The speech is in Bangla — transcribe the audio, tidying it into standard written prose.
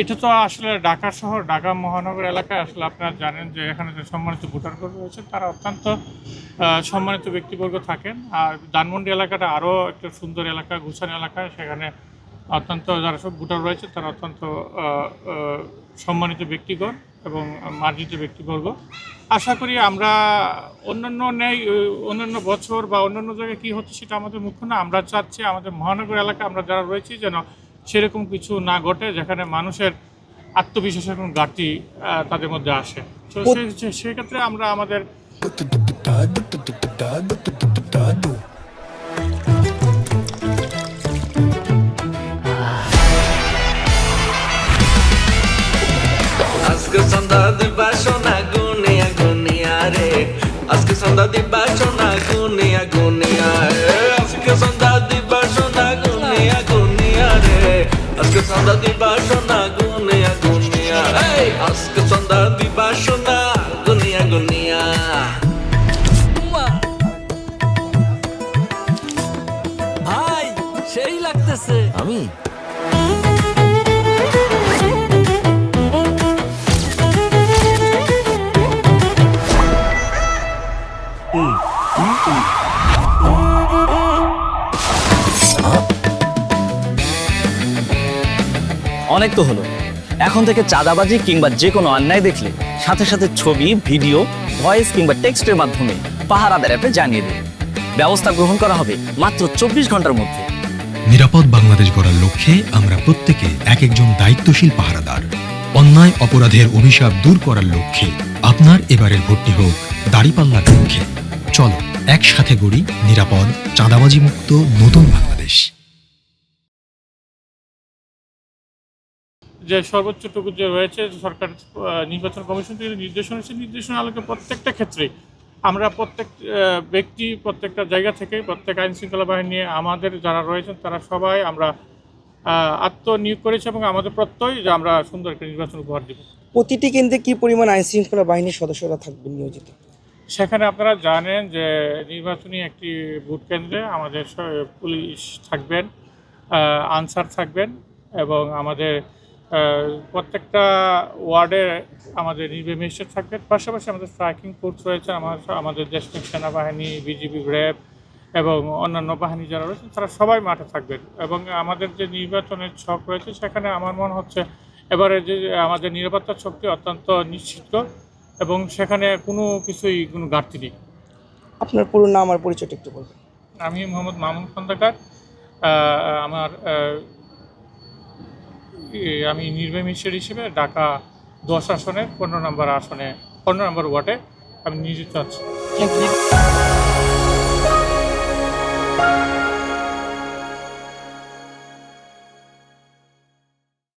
এটা তো আসলে ঢাকা শহর, ঢাকা মহানগর এলাকায় আসলে আপনারা জানেন যে এখানে যে সম্মানিত ভোটারগণ রয়েছে তারা অত্যন্ত সম্মানিত ব্যক্তিবর্গ থাকেন। আর ধানমন্ডি এলাকাটা আরও একটা সুন্দর এলাকা, গুছানো এলাকা। সেখানে অত্যন্ত যারা সব ভোটার রয়েছে তারা অত্যন্ত সম্মানিত ব্যক্তিগণ এবং মার্জিত ব্যক্তিবর্গ। আশা করি আমরা অন্যান্য বছর বা অন্যান্য জায়গায় কী হচ্ছে সেটা আমাদের মুখ্য না। আমরা চাচ্ছি আমাদের মহানগর এলাকা আমরা যারা রয়েছি যেন সেরকম কিছু না ঘটে যেখানে মানুষের আত্মবিশ্বাসের কোনো ঘাটতি তাদের মধ্যে আসে। তো সেক্ষেত্রে আমরা আমাদের আজকে সন্ধ্যা দিবা সোনা গুনিয়া গুনিয়া রে, আজকে সন্ধ্যা দিবা সোনা গুনিয়া গুনিয়া রে, আজকে সন্ধ্যা দিবা সোনা গুনিয়া গুনিয়া রে, আজকে সন্ধ্যা দিবা সোনা গুনিয়া গুনিয়া, এই আজকে সন্ধ্যা দিবা সোনা গুনিয়া গুনিয়া। ভাই সেই লাগতেছে। আমি অনেক তো হলো। এখন থেকে চাঁদাবাজি কিংবা যে কোনো অন্যায় দেখলে সাথে সাথে ছবি, ভিডিও, ভয়েস কিংবা টেক্সটের মাধ্যমে পাহারাদার অ্যাপে জানিয়ে দিন। ব্যবস্থা গ্রহণ করা হবে মাত্র 24 ঘন্টার মধ্যে। নিরাপদ বাংলাদেশ গড়ার লক্ষ্যে আমরা প্রত্যেকে এক একজন দায়িত্বশীল পাহারাদার। অন্যায় অপরাধের অভিশাপ দূর করার লক্ষ্যে আপনার এবারের ভোটটি হোক দাঁড়িপাল্লার লক্ষ্যে। চলো একসাথে গড়ি নিরাপদ, চাঁদাবাজি মুক্ত নতুন বাংলাদেশ। যে সর্বোচ্চটুকু যে রয়েছে সরকার নির্বাচন কমিশন থেকে নির্দেশনা হচ্ছে, নির্দেশনা আলোকে প্রত্যেকটা ক্ষেত্রে আমরা প্রত্যেক ব্যক্তি প্রত্যেকটা জায়গা থেকে প্রত্যেক আইন শৃঙ্খলা বাহিনী নিয়ে আমাদের যারা রয়েছেন তারা সবাই আমরা আত্মনিয়োগ করেছি এবং আমাদের প্রত্যয় যে আমরা সুন্দর একটা নির্বাচন উপহার দেব। প্রতিটি কেন্দ্রে কি পরিমাণ আইন শৃঙ্খলা বাহিনীর সদস্যরা থাকবেন নিয়োজিত? সেখানে আপনারা জানেন যে নির্বাচনী একটি ভোট কেন্দ্রে আমাদের পুলিশ থাকবেন, আনসার থাকবেন এবং আমাদের প্রত্যেকটা ওয়ার্ডে আমাদের নির্বাহী ম্যাজিস্ট্রেট থাকবেন। পাশাপাশি আমাদের ট্র্যাকিং ফোর্স রয়েছে, আমাদের দেশপ্রেম সেনাবাহিনী, বিজিবি, র্যাব এবং অন্যান্য বাহিনী যারা রয়েছে তারা সবাই মাঠে থাকবেন। এবং আমাদের যে নির্বাচনের ছক রয়েছে সেখানে আমার মনে হচ্ছে এবারে যে আমাদের নিরাপত্তার ছকটি অত্যন্ত নিশ্চিত এবং সেখানে কোনো ঘাটতি নেই। আপনার পুরো নাম আর পরিচয়টা একটু বলবেন। আমি মোহাম্মদ মামুন খন্দকার। আমি নির্বাহী ম্যাজিস্ট্রেট হিসেবে ঢাকা 10 আসনের 15 নম্বর ওয়ার্ডে আমি নিয়োজিত আছি।